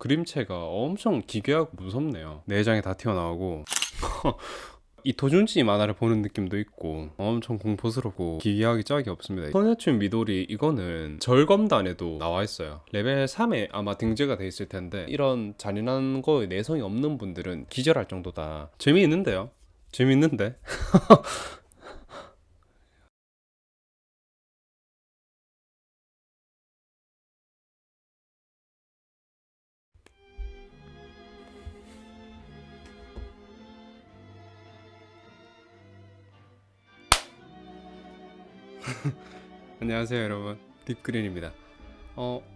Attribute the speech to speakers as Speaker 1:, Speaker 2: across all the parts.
Speaker 1: 그림체가 엄청 기괴하고 무섭네요. 내장이 다 튀어나오고 이토준지 만화를 보는 느낌도 있고 엄청 공포스럽고 기괴하기 짝이 없습니다. 소녀춘 미도리 이거는 절검단에도 나와 있어요. 레벨 3에 아마 등재가 돼 있을 텐데 이런 잔인한 거에 내성이 없는 분들은 기절할 정도다. 재미있는데요? 재미있는데? 안녕하세요 여러분, 딥그린입니다.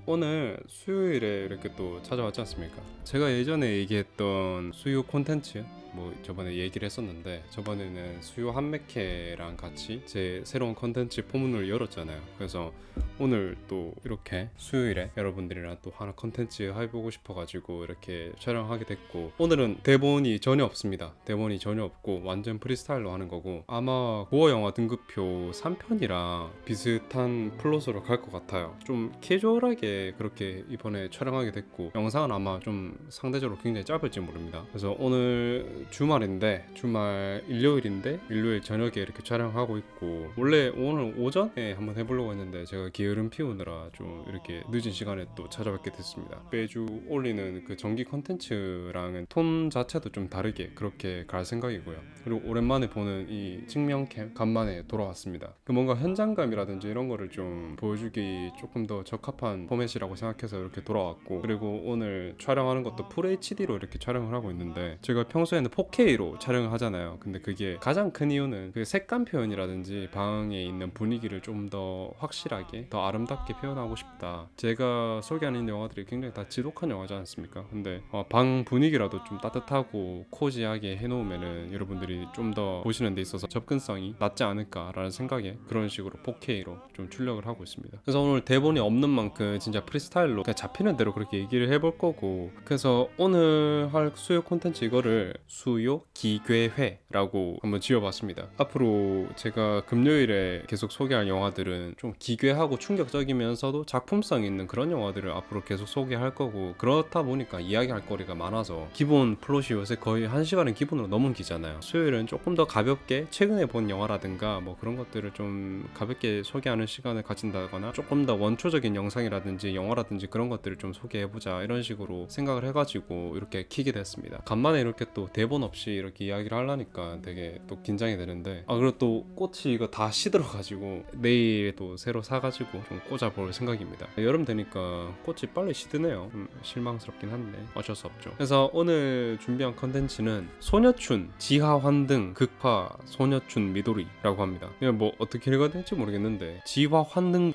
Speaker 1: 오늘 수요일에 이렇게 또 찾아왔지 않습니까? 제가 예전에 얘기했던 수요 콘텐츠 뭐 저번에 얘기를 했었는데, 저번에는 수요 한맥회랑 같이 제 새로운 콘텐츠 포문을 열었잖아요. 그래서 오늘 또 이렇게 수요일에 여러분들이랑 또 하나 콘텐츠 해보고 싶어가지고 이렇게 촬영하게 됐고, 오늘은 대본이 전혀 없습니다. 대본이 전혀 없고 완전 프리스타일로 하는 거고, 아마 고어 영화 등급표 3편이랑 비슷한 플롯으로 갈 것 같아요. 좀 캐주얼하게 그렇게 이번에 촬영하게 됐고, 영상은 아마 좀 상대적으로 굉장히 짧을지 모릅니다. 그래서 오늘 주말 일요일 저녁에 이렇게 촬영하고 있고, 원래 오늘 오전에 한번 해보려고 했는데 제가 게으름 피우느라 좀 이렇게 늦은 시간에 또 찾아뵙게 됐습니다. 매주 올리는 그 정기 컨텐츠랑은 톤 자체도 좀 다르게 그렇게 갈 생각이고요. 그리고 오랜만에 보는 이 측면캠 간만에 돌아왔습니다. 그 뭔가 현장감이라든지 이런 거를 좀 보여주기 조금 더 적합한 포맷이라고 생각해서 이렇게 돌아왔고, 그리고 오늘 촬영하는 것도 풀 HD로 이렇게 촬영을 하고 있는데, 제가 평소에는 4K로 촬영을 하잖아요. 근데 그게 가장 큰 이유는 그 색감 표현이라든지 방에 있는 분위기를 좀 더 확실하게 더 아름답게 표현하고 싶다. 제가 소개하는 영화들이 굉장히 다 지독한 영화지 않습니까? 근데 방 분위기라도 좀 따뜻하고 코지하게 해놓으면은 여러분들이 좀 더 보시는 데 있어서 접근성이 낮지 않을까라는 생각에 그런 식으로 4K로 좀 출력을 하고 있습니다. 그래서 오늘 대본이 없는 만큼 진짜 프리스타일로 그냥 잡히는 대로 그렇게 얘기를 해볼 거고, 그래서 오늘 할 수요 콘텐츠 이거를 수요 기괴회라고 한번 지어봤습니다. 앞으로 제가 금요일에 계속 소개할 영화들은 좀 기괴하고 충격적이면서도 작품성 있는 그런 영화들을 앞으로 계속 소개할 거고, 그렇다 보니까 이야기할 거리가 많아서 기본 플롯이 요새 거의 1시간은 기본으로 넘기잖아요. 수요일은 조금 더 가볍게 최근에 본 영화라든가 뭐 그런 것들을 좀 가볍게 소개하는 시간을 가진다거나, 조금 더 원초적인 영상이라든지 영화라든지 그런 것들을 좀 소개해보자 이런 식으로 생각을 해가지고 이렇게 키게 됐습니다. 간만에 이렇게 또 대본 없이 이렇게 이야기를 하려니까 되게 또 긴장이 되는데, 그리고 또 꽃이 이거 다 시들어가지고 내일 또 새로 사가지고 좀 꽂아볼 생각입니다. 여름 되니까 꽃이 빨리 시드네요. 실망스럽긴 한데 어쩔 수 없죠. 그래서 오늘 준비한 컨텐츠는 소녀춘 지하환등 극화 소녀춘 미도리라고 합니다. 뭐 어떻게 읽어야 될지 모르겠는데 지화환등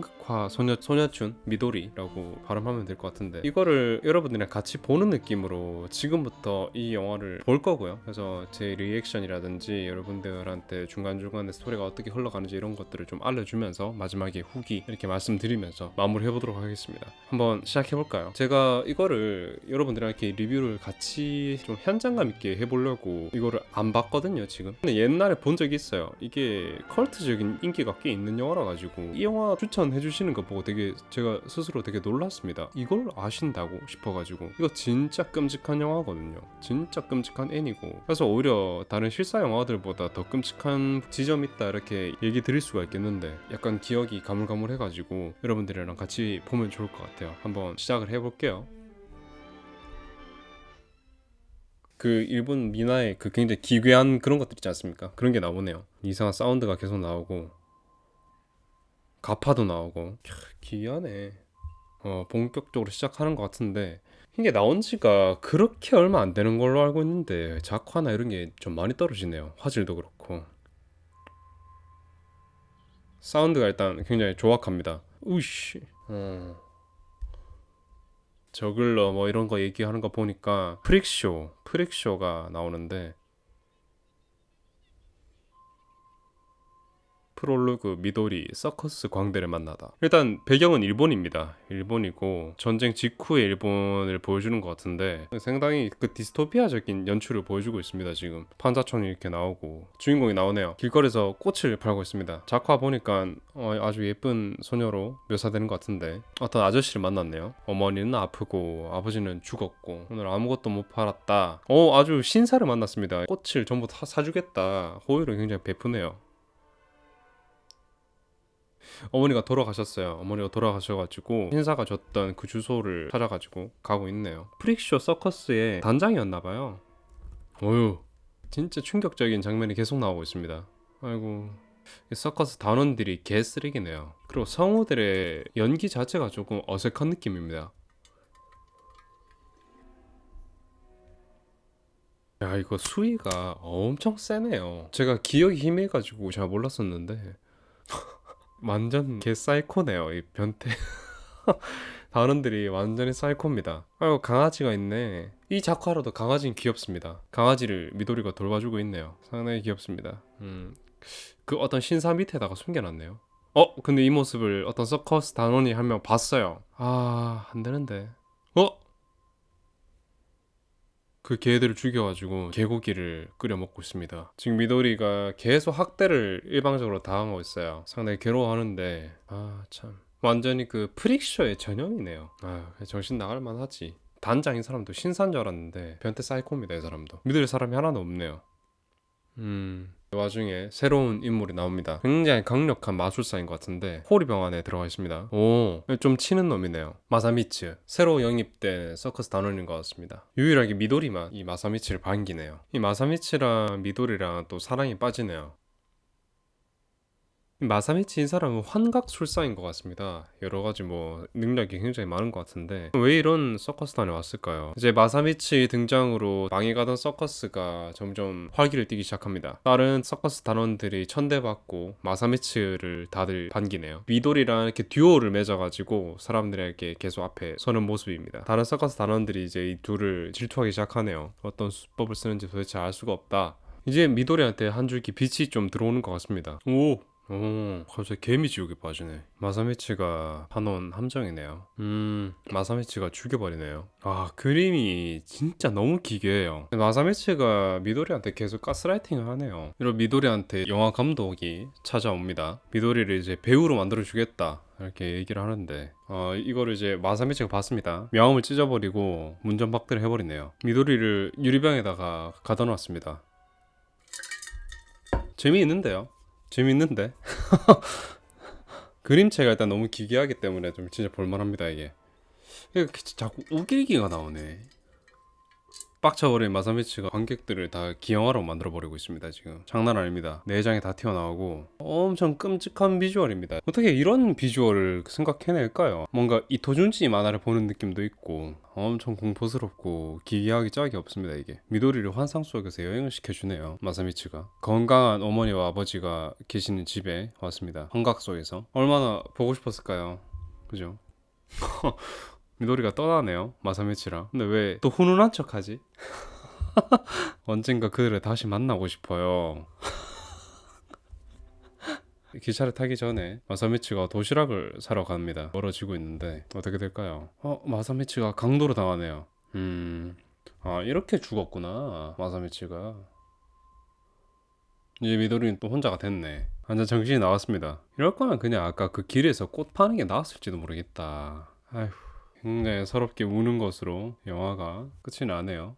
Speaker 1: 극화 소녀춘 미도리라고 발음하면 될 것 같은데, 이거를 여러분들이랑 같이 보는 느낌으로 지금부터 이 영화를 볼 거고요. 그래서 제 리액션이라든지 여러분들한테 중간중간에 스토리가 어떻게 흘러가는지 이런 것들을 좀 알려주면서 마지막에 후기 이렇게 말씀드리면서 마무리해보도록 하겠습니다. 한번 시작해볼까요? 제가 이거를 여러분들이랑 이렇게 리뷰를 같이 좀 현장감 있게 해보려고 이거를 안 봤거든요 지금. 근데 옛날에 본 적이 있어요. 이게 컬트적인 인기가 꽤 있는 영화라 가지고 이 영화 추천해주시는 거 보고 되게 제가 스스로 되게 놀랐습니다. 이걸 아신다고 싶어가지고. 이거 진짜 끔찍한 영화거든요. 진짜 끔찍한 애니고, 그래서 오히려 다른 실사 영화들보다 더 끔찍한 지점 있다 이렇게 얘기 드릴 수가 있겠는데, 약간 기억이 가물가물해가지고 여러분들이랑 같이 보면 좋을 것 같아요. 한번 시작을 해볼게요. 그 일본 민화의 그 굉장히 기괴한 그런 것들 있지 않습니까? 그런 게 나오네요. 이상한 사운드가 계속 나오고 가파도 나오고. 기괴하네. 본격적으로 시작하는 것 같은데, 이게 나온 지가 그렇게 얼마 안 되는 걸로 알고 있는데 작화나 이런 게 좀 많이 떨어지네요. 화질도 그렇고. 사운드가 일단 굉장히 조악합니다. 우씨. 저글러 뭐 이런 거 얘기하는 거 보니까 프릭쇼가 나오는데, 프롤로그 미도리 서커스 광대를 만나다. 일단 배경은 일본입니다. 일본이고 전쟁 직후의 일본을 보여주는 것 같은데 상당히 그 디스토피아적인 연출을 보여주고 있습니다. 지금 판자촌이 이렇게 나오고 주인공이 나오네요. 길거리에서 꽃을 팔고 있습니다. 작화 보니까 아주 예쁜 소녀로 묘사되는 것 같은데 어떤 아저씨를 만났네요. 어머니는 아프고 아버지는 죽었고 오늘 아무것도 못 팔았다. 아주 신사를 만났습니다. 꽃을 전부 다 사주겠다. 호의를 굉장히 베푸네요. 어머니가 돌아가셨어요. 어머니가 돌아가셔가지고 신사가 줬던 그 주소를 찾아가지고 가고 있네요. 프릭쇼 서커스의 단장이었나봐요. 어휴, 진짜 충격적인 장면이 계속 나오고 있습니다. 아이고, 이 서커스 단원들이 개쓰레기네요. 그리고 성우들의 연기 자체가 조금 어색한 느낌입니다. 야, 이거 수위가 엄청 세네요. 제가 기억이 희미해가지고 잘 몰랐었는데 완전 개 사이코네요. 이 변태 단원들이 완전히 사이코입니다. 아이고, 강아지가 있네. 이 작화로도 강아지는 귀엽습니다. 강아지를 미도리가 돌봐주고 있네요. 상당히 귀엽습니다. 그 어떤 신사 밑에다가 숨겨놨네요. 근데 이 모습을 어떤 서커스 단원이 한 명 봤어요. 안 되는데. 그 개들을 죽여가지고 개고기를 끓여 먹고 있습니다. 지금 미도리가 계속 학대를 일방적으로 당하고 있어요. 상당히 괴로워하는데 참 완전히 그 프릭쇼의 전형이네요. 정신 나갈 만하지. 단장인 사람도 신사인 줄 알았는데 변태 사이코입니다. 이 사람도. 믿을 사람이 하나도 없네요. 그 와중에 새로운 인물이 나옵니다. 굉장히 강력한 마술사인 것 같은데 호리병 안에 들어가 있습니다. 좀 치는 놈이네요. 마사미츠, 새로 영입된 서커스 단원인 것 같습니다. 유일하게 미도리만 이 마사미츠를 반기네요. 이 마사미츠랑 미도리랑 또 사랑에 빠지네요. 마사미치 이 사람은 환각술사인 것 같습니다. 여러가지 능력이 굉장히 많은 것 같은데 왜 이런 서커스단에 왔을까요? 이제 마사미치 등장으로 망해가던 서커스가 점점 활기를 띠기 시작합니다. 다른 서커스 단원들이 천대받고 마사미치를 다들 반기네요. 미도리랑 이렇게 듀오를 맺어가지고 사람들에게 계속 앞에 서는 모습입니다. 다른 서커스 단원들이 이제 이 둘을 질투하기 시작하네요. 어떤 수법을 쓰는지 도대체 알 수가 없다. 이제 미도리한테 한 줄기 빛이 좀 들어오는 것 같습니다. 갑자기 개미 지옥에 빠지네. 마사미치가 파놓은 함정이네요. 마사미치가 죽여버리네요. 그림이 진짜 너무 기괴해요. 마사미치가 미도리한테 계속 가스라이팅을 하네요. 이런 미도리한테 영화 감독이 찾아옵니다. 미도리를 이제 배우로 만들어주겠다 이렇게 얘기를 하는데 이거를 이제 마사미치가 봤습니다. 명함을 찢어버리고 문전박대를 해버리네요. 미도리를 유리병에다가 가둬놨습니다. 재미있는데 그림체가 일단 너무 기괴하기 때문에 좀 진짜 볼만합니다. 이게 자꾸 우길기가 나오네. 빡쳐버린 마사미치가 관객들을 다 기형아로 만들어버리고 있습니다. 지금 장난 아닙니다. 내장이 다 튀어나오고 엄청 끔찍한 비주얼입니다. 어떻게 이런 비주얼을 생각해낼까요? 뭔가 이토준지 만화를 보는 느낌도 있고 엄청 공포스럽고 기괴하기 짝이 없습니다. 이게 미도리를 환상 속에서 여행을 시켜주네요. 마사미치가 건강한 어머니와 아버지가 계시는 집에 왔습니다. 환각 속에서 얼마나 보고 싶었을까요? 그죠? 미도리가 떠나네요. 마사미치랑. 근데 왜 또 훈훈한 척하지? 언젠가 그들을 다시 만나고 싶어요. 기차를 타기 전에 마사미치가 도시락을 사러 갑니다. 멀어지고 있는데 어떻게 될까요? 마사미치가 강도로 당하네요. 이렇게 죽었구나. 마사미치가. 이제 미도리는 또 혼자가 됐네. 완전 정신이 나왔습니다. 이럴 거면 그냥 아까 그 길에서 꽃 파는 게 나았을지도 모르겠다. 아휴. 굉장히 서럽게 우는 것으로 영화가 끝이 나네요.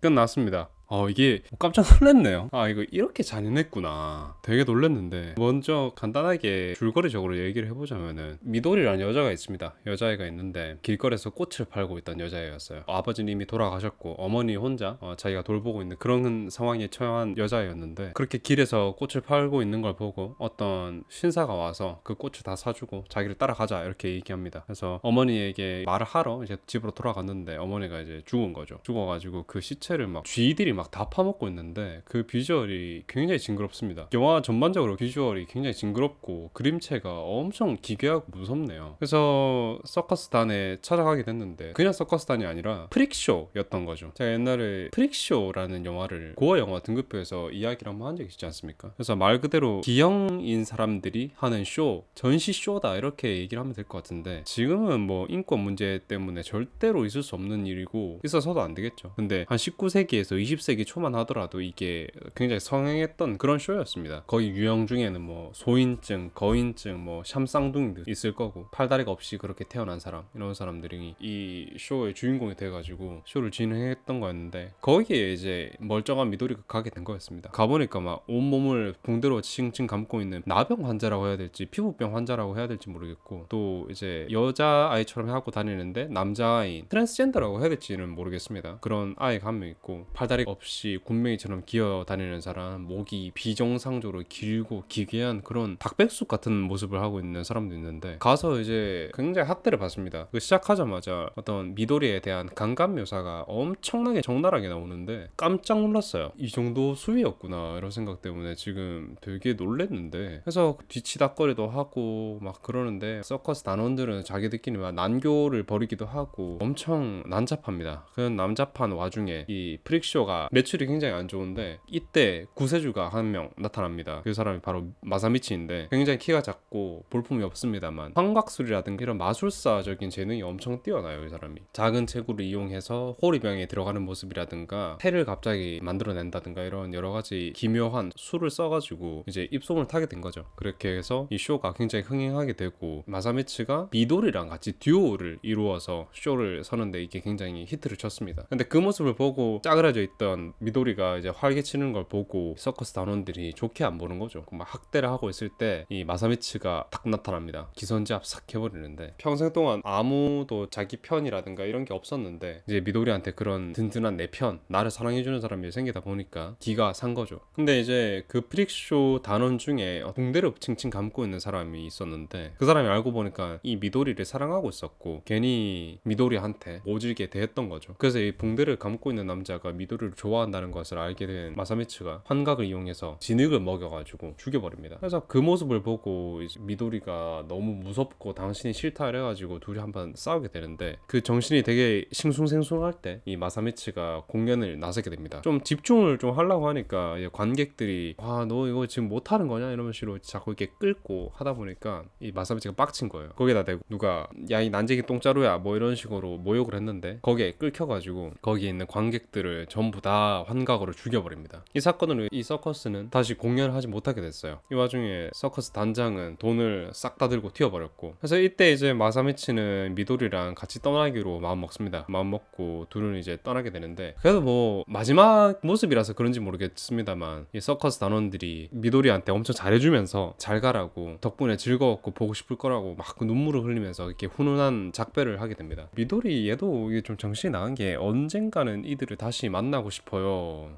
Speaker 1: 끝났습니다. 이게 깜짝 놀랐네요. 이거 이렇게 잔인했구나. 되게 놀랐는데 먼저 간단하게 줄거리적으로 얘기를 해보자면은 미도리라는 여자가 있습니다. 여자애가 있는데 길거리에서 꽃을 팔고 있던 여자애였어요. 아버지는 이미 돌아가셨고 어머니 혼자 자기가 돌보고 있는 그런 상황에 처한 여자애였는데 그렇게 길에서 꽃을 팔고 있는 걸 보고 어떤 신사가 와서 그 꽃을 다 사주고 자기를 따라가자 이렇게 얘기합니다. 그래서 어머니에게 말을 하러 이제 집으로 돌아갔는데 어머니가 이제 죽은 거죠. 죽어가지고 그 시체를 막 쥐들이 막 막 다 파먹고 있는데 그 비주얼이 굉장히 징그럽습니다. 영화 전반적으로 비주얼이 굉장히 징그럽고 그림체가 엄청 기괴하고 무섭네요. 그래서 서커스단에 찾아가게 됐는데 그냥 서커스단이 아니라 프릭쇼였던 거죠. 제가 옛날에 프릭쇼라는 영화를 고어 영화 등급표에서 이야기를 한번 한 적이 있지 않습니까? 그래서 말 그대로 기형인 사람들이 하는 쇼, 전시 쇼다 이렇게 얘기를 하면 될 것 같은데 지금은 뭐 인권 문제 때문에 절대로 있을 수 없는 일이고 있어서도 안 되겠죠. 근데 한 19세기에서 20세기 초만 하더라도 이게 굉장히 성행했던 그런 쇼였습니다. 거의 유형 중에는 뭐 소인증, 거인증, 뭐 샴쌍둥이도 있을 거고 팔다리가 없이 그렇게 태어난 사람 이런 사람들이 이 쇼의 주인공이 돼가지고 쇼를 진행했던 거였는데 거기에 이제 멀쩡한 미도리가 가게 된 거였습니다. 가보니까 막 온몸을 붕대로 칭칭 감고 있는 나병 환자라고 해야 될지 피부병 환자라고 해야 될지 모르겠고 또 이제 여자아이처럼 하고 다니는데 남자아이 트랜스젠더라고 해야 될지는 모르겠습니다. 그런 아이가 한 명 있고 팔다리 없이 굼벵이처럼 기어 다니는 사람, 목이 비정상적으로 길고 기괴한 그런 닭백숙 같은 모습을 하고 있는 사람도 있는데 가서 이제 굉장히 학대를 받습니다. 그 시작하자마자 어떤 미도리에 대한 강간 묘사가 엄청나게 적나라하게 나오는데 깜짝 놀랐어요. 이 정도 수위였구나 이런 생각 때문에 지금 되게 놀랬는데 그래서 뒤치다거리도 하고 막 그러는데 서커스 단원들은 자기들끼리 막 난교를 벌이기도 하고 엄청 난잡합니다. 그런 난잡한 와중에 이 프릭쇼가 매출이 굉장히 안 좋은데 이때 구세주가 한 명 나타납니다. 그 사람이 바로 마사미치인데 굉장히 키가 작고 볼품이 없습니다만 환각술이라든가 이런 마술사적인 재능이 엄청 뛰어나요. 이 사람이 작은 체구를 이용해서 호리병에 들어가는 모습이라든가 패를 갑자기 만들어낸다든가 이런 여러 가지 기묘한 술을 써가지고 이제 입소문을 타게 된 거죠. 그렇게 해서 이 쇼가 굉장히 흥행하게 되고 마사미츠가 미도리랑 같이 듀오를 이루어서 쇼를 서는데 이게 굉장히 히트를 쳤습니다. 근데 그 모습을 보고 짜그라져 있던 미도리가 이제 활개치는 걸 보고 서커스 단원들이 좋게 안 보는 거죠. 막 학대를 하고 있을 때 이 마사미츠가 딱 나타납니다. 기선제압 싹 해버리는데 평생 동안 아무도 자기 편이라든가 이런 게 없었는데 이제 미도리한테 그런 든든한 내 편, 나를 사랑해주는 사람이 생기다 보니까 기가 산 거죠. 근데 이제 그 프릭쇼 단원 중에 붕대를 칭칭 감고 있는 사람이 있었는데 그 사람이 알고 보니까 이 미도리를 사랑하고 있었고 괜히 미도리한테 모질게 대했던 거죠. 그래서 이 붕대를 감고 있는 남자가 미도리를 좋아한다는 것을 알게 된 마사미츠가 환각을 이용해서 진흙을 먹여가지고 죽여버립니다. 그래서 그 모습을 보고 이제 미도리가 너무 무섭고 당신이 싫다 이래가지고 둘이 한번 싸우게 되는데 그 정신이 되게 싱숭생숭할 때 이 마사미츠가 공연을 나서게 됩니다. 좀 집중을 좀 하려고 하니까 관객들이 너 이거 지금 못하는 거냐 이런 식으로 자꾸 이렇게 끌고 하다 보니까 이 마사미츠가 빡친 거예요. 거기다 대고 누가 야 이 난쟁이 똥자루야 뭐 이런 식으로 모욕을 했는데 거기에 끌켜가지고 거기에 있는 관객들을 전부 다 환각으로 죽여버립니다. 이 사건으로 이 서커스는 다시 공연을 하지 못하게 됐어요. 이 와중에 서커스 단장은 돈을 싹 다 들고 튀어버렸고 그래서 이때 이제 마사미츠는 미도리랑 같이 떠나기로 마음먹습니다. 마음먹고 둘은 이제 떠나게 되는데 그래도 뭐 마지막 모습이라서 그런지 모르겠습니다만 이 서커스 단원들이 미도리한테 엄청 잘해주면서 잘 가라고 덕분에 즐거웠고 보고 싶을 거라고 막 눈물을 흘리면서 이렇게 훈훈한 작별을 하게 됩니다. 미도리 얘도 이게 좀 정신이 나간 게 언젠가는 이들을 다시 만나고 싶어요.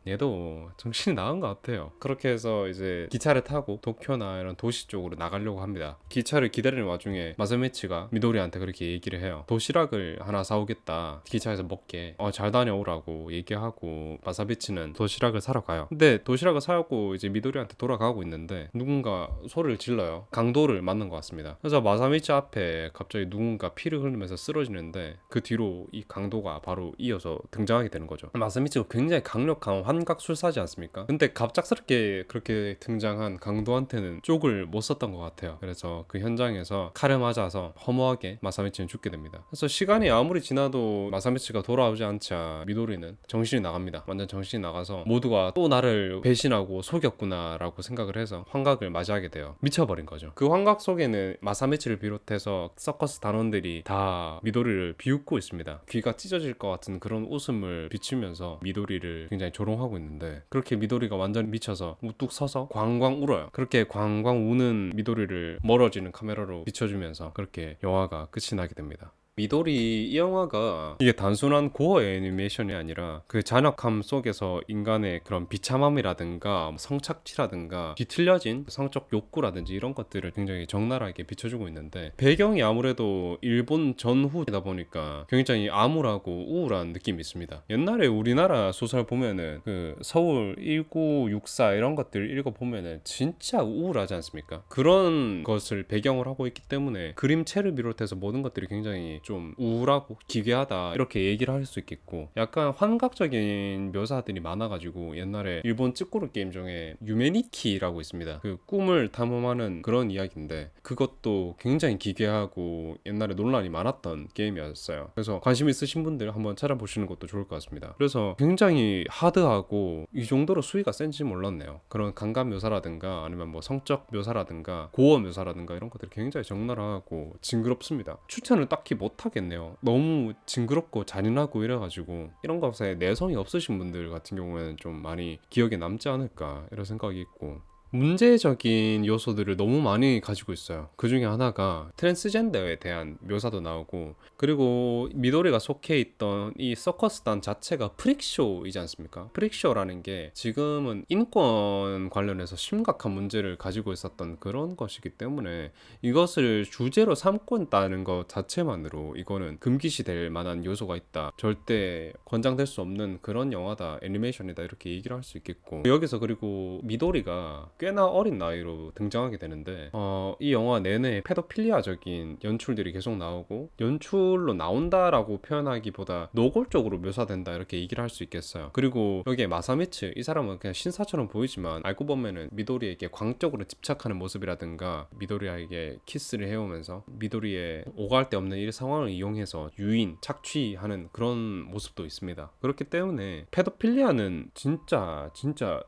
Speaker 1: 얘도 정신이 나간 것 같아요. 그렇게 해서 이제 기차를 타고 도쿄나 이런 도시 쪽으로 나가려고 합니다. 기차를 기다리는 와중에 마사미치가 미도리한테 그렇게 얘기를 해요. 도시락을 하나 사오겠다. 기차에서 먹게. 잘 다녀오라고 얘기하고 마사미치는 도시락을 사러 가요. 근데 도시락을 사고 이제 미도리한테 돌아가고 있는데 누군가 소리를 질러요. 강도를 맞는 것 같습니다. 그래서 마사미치 앞에 갑자기 누군가 피를 흘리면서 쓰러지는데 그 뒤로 이 강도가 바로 이어서 등장하게 되는 거죠. 마사미치가 굉장히 강력한 환각술사지 않습니까? 근데 갑작스럽게 그렇게 등장한 강도한테는 쪽을 못 썼던 것 같아요. 그래서 그 현장에서 칼을 맞아서 허무하게 마사미치는 죽게 됩니다. 그래서 시간이 아무리 지나도 마사미치가 돌아오지 않자 미도리는 정신이 나갑니다. 완전 정신이 나가서 모두가 또 나를 배신하고 속였구나 라고 생각을 해서 환각을 맞이하게 돼요. 미쳐버린 거죠. 그 환각 속에는 마사미치를 비롯해서 서커스 단원들이 다 미도리를 비웃고 있습니다. 귀가 찢어질 것 같은 그런 웃음을 비추면서 미도리를 굉장히 조롱하고 있는데 그렇게 미도리가 완전 미쳐서 우뚝 서서 광광 울어요. 그렇게 광광 우는 미도리를 멀어지는 카메라로 비춰주면서 그렇게 영화가 끝이 나게 됩니다. 미도리 이 영화가 이게 단순한 고어 애니메이션이 아니라 그 잔혹함 속에서 인간의 그런 비참함이라든가 성착취라든가 뒤틀려진 성적 욕구라든지 이런 것들을 굉장히 적나라하게 비춰주고 있는데, 배경이 아무래도 일본 전후다 보니까 굉장히 암울하고 우울한 느낌이 있습니다. 옛날에 우리나라 소설 보면은 그 서울 1964 이런 것들 읽어보면은 진짜 우울하지 않습니까? 그런 것을 배경을 하고 있기 때문에 그림체를 비롯해서 모든 것들이 굉장히 좀 우울하고 기괴하다 이렇게 얘기를 할 수 있겠고, 약간 환각적인 묘사들이 많아가지고 옛날에 일본 찌꾸루 게임 중에 유메니키라고 있습니다. 그 꿈을 탐험하는 그런 이야기인데 그것도 굉장히 기괴하고 옛날에 논란이 많았던 게임이었어요. 그래서 관심 있으신 분들 한번 찾아보시는 것도 좋을 것 같습니다. 그래서 굉장히 하드하고 이 정도로 수위가 센지 몰랐네요. 그런 감감 묘사라든가 아니면 뭐 성적 묘사라든가 고어 묘사라든가 이런 것들이 굉장히 적나라하고 징그럽습니다. 추천을 딱히 못 하겠네요. 너무 징그럽고 잔인하고 이래가지고 이런 것에 내성이 없으신 분들 같은 경우에는 좀 많이 기억에 남지 않을까 이런 생각이 있고, 문제적인 요소들을 너무 많이 가지고 있어요. 그 중에 하나가 트랜스젠더에 대한 묘사도 나오고, 그리고 미도리가 속해 있던 이 서커스단 자체가 프릭쇼이지 않습니까? 프릭쇼라는 게 지금은 인권 관련해서 심각한 문제를 가지고 있었던 그런 것이기 때문에 이것을 주제로 삼고 있다는 것 자체만으로 이거는 금기시 될 만한 요소가 있다, 절대 권장될 수 없는 그런 영화다, 애니메이션이다, 이렇게 얘기를 할 수 있겠고, 여기서 그리고 미도리가 꽤나 어린 나이로 등장하게 되는데 이 영화 내내 페도필리아적인 연출들이 계속 나오고, 연출로 나온다라고 표현하기보다 노골적으로 묘사된다 이렇게 얘기를 할 수 있겠어요. 그리고 여기에 마사미츠, 이 사람은 그냥 신사처럼 보이지만 알고 보면은 미도리에게 광적으로 집착하는 모습이라든가 미도리에게 키스를 해오면서 미도리의 오갈 데 없는 이 상황을 이용해서 유인, 착취하는 그런 모습도 있습니다. 그렇기 때문에 페도필리아는 진짜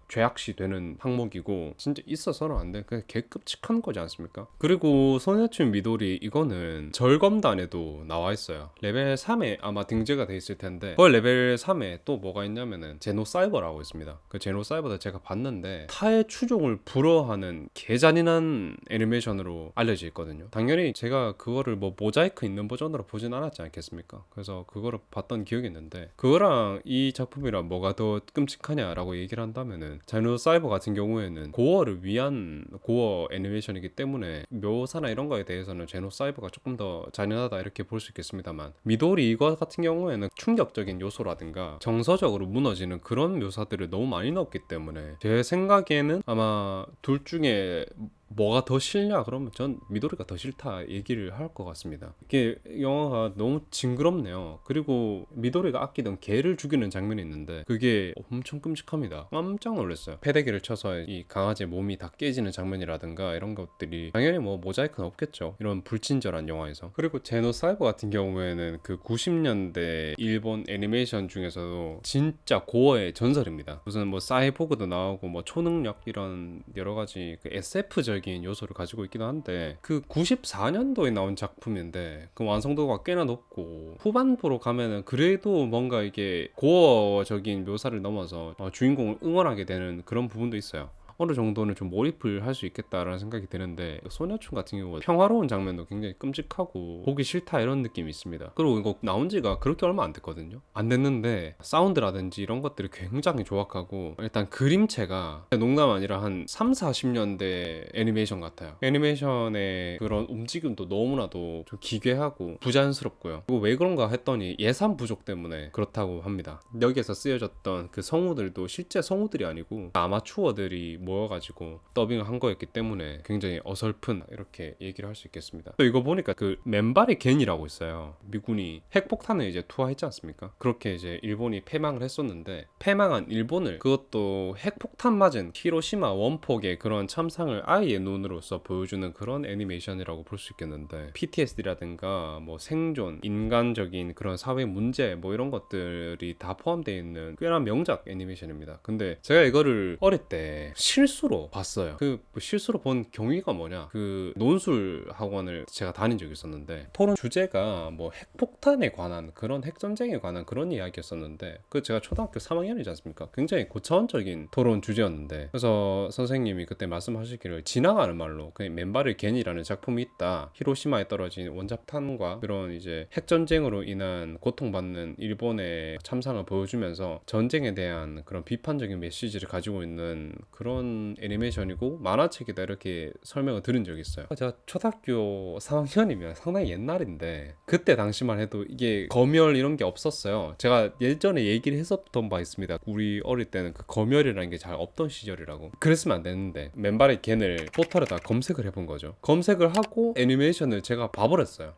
Speaker 1: 죄악시 되는 항목이고 진짜 있어서는 안 돼. 그냥 개끔찍한 거지 않습니까? 그리고 소녀춤 미도리 이거는 절검단에도 나와 있어요. 레벨 3에 아마 등재가 돼 있을 텐데, 그 레벨 3에 또 뭐가 있냐면은 제노사이버라고 있습니다. 그 제노사이버도 제가 봤는데 타의 추종을 불허하는 개잔인한 애니메이션으로 알려져 있거든요. 당연히 제가 그거를 뭐 모자이크 있는 버전으로 보진 않았지 않겠습니까? 그래서 그거를 봤던 기억이 있는데, 그거랑 이 작품이랑 뭐가 더 끔찍하냐라고 얘기를 한다면은 제노사이버 같은 경우에는 고어를 위한 고어 애니메이션이기 때문에 묘사나 이런 거에 대해서는 제노사이버가 조금 더 잔인하다 이렇게 볼 수 있겠습니다만, 미도리 이거 같은 경우에는 충격적인 요소라든가 정서적으로 무너지는 그런 묘사들을 너무 많이 넣었기 때문에 제 생각에는 아마 둘 중에 뭐가 더 싫냐 그러면 전 미도리가 더 싫다 얘기를 할 것 같습니다. 이게 영화가 너무 징그럽네요. 그리고 미도리가 아끼던 개를 죽이는 장면이 있는데 그게 엄청 끔찍합니다. 깜짝 놀랐어요. 패대기를 쳐서 이 강아지의 몸이 다 깨지는 장면이라든가 이런 것들이 당연히 뭐 모자이크는 없겠죠, 이런 불친절한 영화에서. 그리고 제노사이버 같은 경우에는 그 90년대 일본 애니메이션 중에서도 진짜 고어의 전설입니다. 무슨 뭐 사이보그도 나오고 뭐 초능력 이런 여러 가지 그 SF적인 요소를 가지고 있기도 한데, 그 94년도에 나온 작품인데 그 완성도가 꽤나 높고 후반부로 가면은 그래도 뭔가 이게 고어적인 묘사를 넘어서 주인공을 응원하게 되는 그런 부분도 있어요. 어느 정도는 좀 몰입을 할 수 있겠다라는 생각이 드는데, 소녀춤 같은 경우는 평화로운 장면도 굉장히 끔찍하고 보기 싫다 이런 느낌이 있습니다. 그리고 이거 나온 지가 그렇게 얼마 안 됐거든요. 안 됐는데 사운드라든지 이런 것들이 굉장히 조악하고, 일단 그림체가 농담 아니라 한 3, 40년대 애니메이션 같아요. 애니메이션의 그런 움직임도 너무나도 좀 기괴하고 부자연스럽고요. 그리고 왜 그런가 했더니 예산 부족 때문에 그렇다고 합니다. 여기에서 쓰여졌던 그 성우들도 실제 성우들이 아니고 아마추어들이 모여가지고 더빙을 한 거였기 때문에 굉장히 어설픈 이렇게 얘기를 할 수 있겠습니다. 또 이거 보니까 그 맨발의 겐이라고 있어요. 미군이 핵폭탄을 이제 투하했지 않습니까? 그렇게 이제 일본이 패망을 했었는데, 패망한 일본을 그것도 핵폭탄 맞은 히로시마 원폭의 그런 참상을 아이의 눈으로서 보여주는 그런 애니메이션이라고 볼 수 있겠는데, PTSD라든가 뭐 생존, 인간적인 그런 사회 문제 뭐 이런 것들이 다 포함되어 있는 꽤나 명작 애니메이션입니다. 근데 제가 이거를 어릴 때 실수로 봤어요. 그 실수로 본 경위가 뭐냐, 그 논술 학원을 제가 다닌 적이 있었는데 토론 주제가 뭐 핵폭탄에 관한, 그런 핵전쟁에 관한 그런 이야기였었는데, 그 제가 초등학교 3학년이지 않습니까? 굉장히 고차원적인 토론 주제였는데, 그래서 선생님이 그때 말씀하시기를 지나가는 말로 그냥 맨발의 괜이라는 작품이 있다, 히로시마에 떨어진 원자탄과 그런 이제 핵전쟁으로 인한 고통받는 일본의 참상을 보여주면서 전쟁에 대한 그런 비판적인 메시지를 가지고 있는 그런 애니메이션이고 만화책이다, 이렇게 설명을 들은 적이 있어요. 제가 초등학교 3학년이면 상당히 옛날인데, 그때 당시만 해도 이게 검열 이런 게 없었어요. 제가 예전에 얘기를 했었던 바 있습니다. 우리 어릴 때는 그 검열이라는 게 잘 없던 시절이라고. 그랬으면 안 되는데 맨발의 겐을 포털에다 검색을 해본 거죠. 검색을 하고 애니메이션을 제가 봐버렸어요.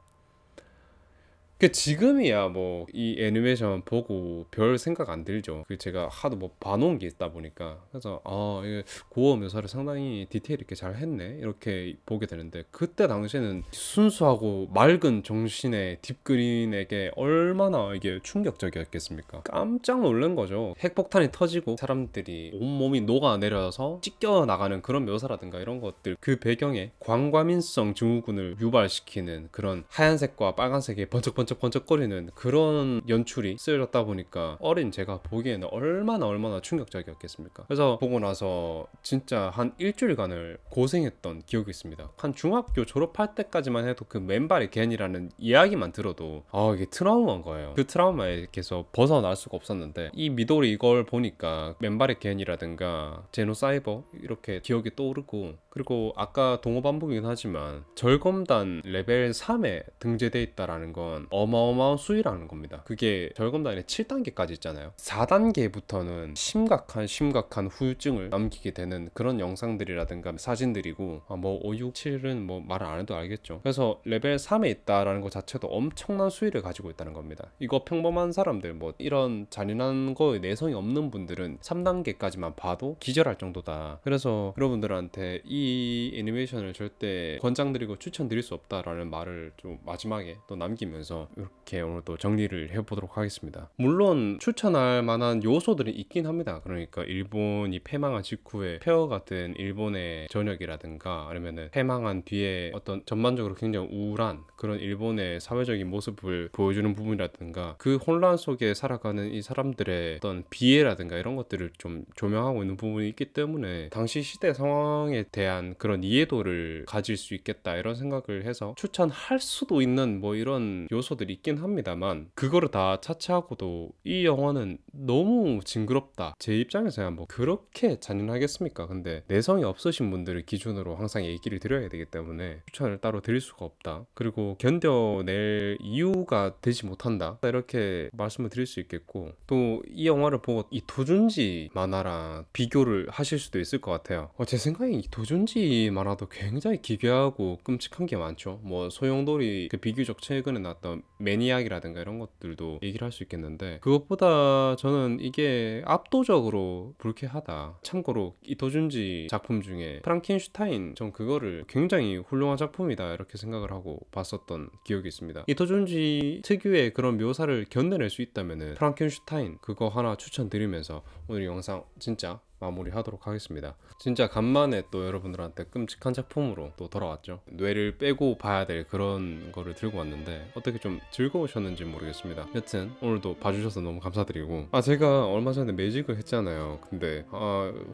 Speaker 1: 그 지금이야 뭐 이 애니메이션 보고 별 생각 안 들죠. 그 제가 하도 뭐 봐놓은 게 있다 보니까. 그래서 이게 고어 묘사를 상당히 디테일 있게 잘 했네, 이렇게 보게 되는데, 그때 당시에는 순수하고 맑은 정신의 딥그린에게 얼마나 이게 충격적이었겠습니까. 깜짝 놀란 거죠. 핵폭탄이 터지고 사람들이 온몸이 녹아내려서 찢겨 나가는 그런 묘사라든가 이런 것들, 그 배경에 광과민성 증후군을 유발시키는 그런 하얀색과 빨간색의 번쩍번쩍거리는 그런 연출이 쓰여졌다 보니까 어린 제가 보기에는 얼마나 충격적이었겠습니까. 그래서 보고 나서 진짜 한 일주일간을 고생했던 기억이 있습니다. 한 중학교 졸업할 때까지만 해도 그 맨발의 겐이라는 이야기만 들어도 이게 트라우마인 거예요. 그 트라우마에서 벗어날 수가 없었는데, 이 미도리 이걸 보니까 맨발의 겐이라든가 제노사이버 이렇게 기억이 떠오르고, 그리고 아까 동호 반복이긴 하지만 절검단 레벨 3에 등재돼 있다라는 건 어마어마한 수위라는 겁니다. 그게 절검단에 7단계까지 있잖아요. 4단계부터는 심각한 후유증을 남기게 되는 그런 영상들이라든가 사진들이고, 뭐 5, 6, 7은 뭐 말을 안 해도 알겠죠. 그래서 레벨 3에 있다라는 것 자체도 엄청난 수위를 가지고 있다는 겁니다. 이거 평범한 사람들, 뭐 이런 잔인한 거에 내성이 없는 분들은 3단계까지만 봐도 기절할 정도다. 그래서 여러분들한테 이 애니메이션을 절대 권장드리고 추천드릴 수 없다라는 말을 좀 마지막에 또 남기면서 이렇게 오늘 또 정리를 해보도록 하겠습니다. 물론 추천할 만한 요소들이 있긴 합니다. 그러니까 일본이 패망한 직후에 폐허 같은 일본의 전역이라든가, 아니면은 패망한 뒤에 어떤 전반적으로 굉장히 우울한 그런 일본의 사회적인 모습을 보여주는 부분이라든가, 그 혼란 속에 살아가는 이 사람들의 어떤 비애라든가 이런 것들을 좀 조명하고 있는 부분이 있기 때문에 당시 시대 상황에 대한 그런 이해도를 가질 수 있겠다, 이런 생각을 해서 추천할 수도 있는 뭐 이런 요소들이 있긴 합니다만, 그거를 다 차치하고도 이 영화는 너무 징그럽다, 제 입장에서야 뭐 그렇게 잔인하겠습니까. 근데 내성이 없으신 분들을 기준으로 항상 얘기를 드려야 되기 때문에 추천을 따로 드릴 수가 없다. 그리고 견뎌낼 이유가 되지 못한다, 이렇게 말씀을 드릴 수 있겠고, 또 이 영화를 보고 이 도준지 만화랑 비교를 하실 수도 있을 것 같아요. 제 생각에 이 도준지 만화도 굉장히 기괴하고 끔찍한 게 많죠. 뭐 소용돌이 그 비교적 최근에 나왔던 매니악이라든가 이런 것들도 얘기를 할 수 있겠는데, 그것보다 저는 이게 압도적으로 불쾌하다. 참고로 이 도준지 작품 중에 프랑켄슈타인, 전 그거를 굉장히 훌륭한 작품이다 이렇게 생각을 하고 봤었던 기억이 있습니다. 이 도준지 특유의 그런 묘사를 견뎌낼 수 있다면은 프랑켄슈타인 그거 하나 추천드리면서 오늘 영상 진짜 마무리하도록 하겠습니다. 진짜 간만에 또 여러분들한테 끔찍한 작품으로 또 돌아왔죠. 뇌를 빼고 봐야 될 그런 거를 들고 왔는데 어떻게 좀 즐거우셨는지 모르겠습니다. 여튼 오늘도 봐주셔서 너무 감사드리고, 제가 얼마 전에 매직을 했잖아요. 근데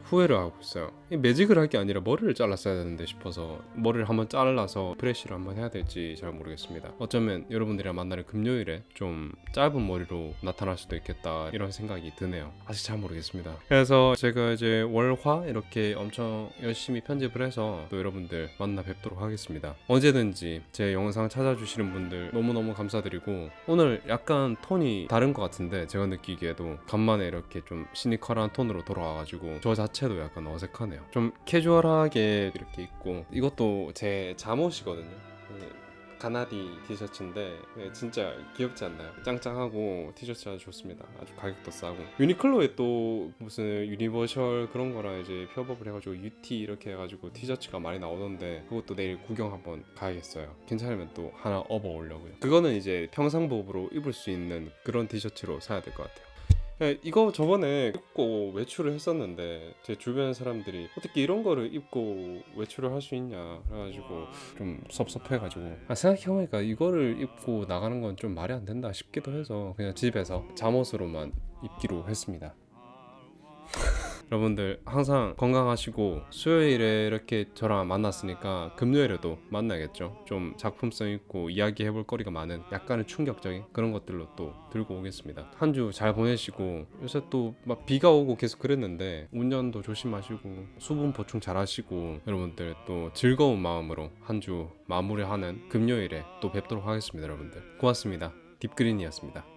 Speaker 1: 후회를 하고 있어요. 이 매직을 할 게 아니라 머리를 잘랐어야 되는데 싶어서 머리를 한번 잘라서 프레쉬를 한번 해야 될지 잘 모르겠습니다. 어쩌면 여러분들이랑 만나는 금요일에 좀 짧은 머리로 나타날 수도 있겠다, 이런 생각이 드네요. 아직 잘 모르겠습니다. 그래서 제가 이제 월화 이렇게 엄청 열심히 편집을 해서 또 여러분들 만나 뵙도록 하겠습니다. 언제든지 제 영상 찾아주시는 분들 너무너무 감사드리고, 오늘 약간 톤이 다른 것 같은데 제가 느끼기에도 간만에 이렇게 좀 시니컬한 톤으로 돌아와가지고 저 자체도 약간 어색하네요. 좀 캐주얼하게 이렇게 입고, 이것도 제 잠옷이거든요. 가나디 티셔츠인데 진짜 귀엽지 않나요? 짱짱하고 티셔츠 아주 좋습니다. 아주 가격도 싸고, 유니클로에 또 무슨 유니버셜 그런 거랑 이제 협업을 해가지고 UT 이렇게 해가지고 티셔츠가 많이 나오던데, 그것도 내일 구경 한번 가야겠어요. 괜찮으면 또 하나 업어 오려고요. 그거는 이제 평상복으로 입을 수 있는 그런 티셔츠로 사야 될 것 같아요. 이거 저번에 입고 외출을 했었는데 제 주변 사람들이 어떻게 이런 거를 입고 외출을 할 수 있냐 그래가지고 좀 섭섭해가지고 생각해보니까 이거를 입고 나가는 건 좀 말이 안 된다 싶기도 해서 그냥 집에서 잠옷으로만 입기로 했습니다. 여러분들 항상 건강하시고 수요일에 이렇게 저랑 만났으니까 금요일에도 만나겠죠. 좀 작품성 있고 이야기해볼 거리가 많은 약간의 충격적인 그런 것들로 또 들고 오겠습니다. 한 주 잘 보내시고 요새 또 막 비가 오고 계속 그랬는데 운전도 조심하시고 수분 보충 잘 하시고 여러분들 또 즐거운 마음으로 한 주 마무리하는 금요일에 또 뵙도록 하겠습니다. 여러분들 고맙습니다. 딥그린이었습니다.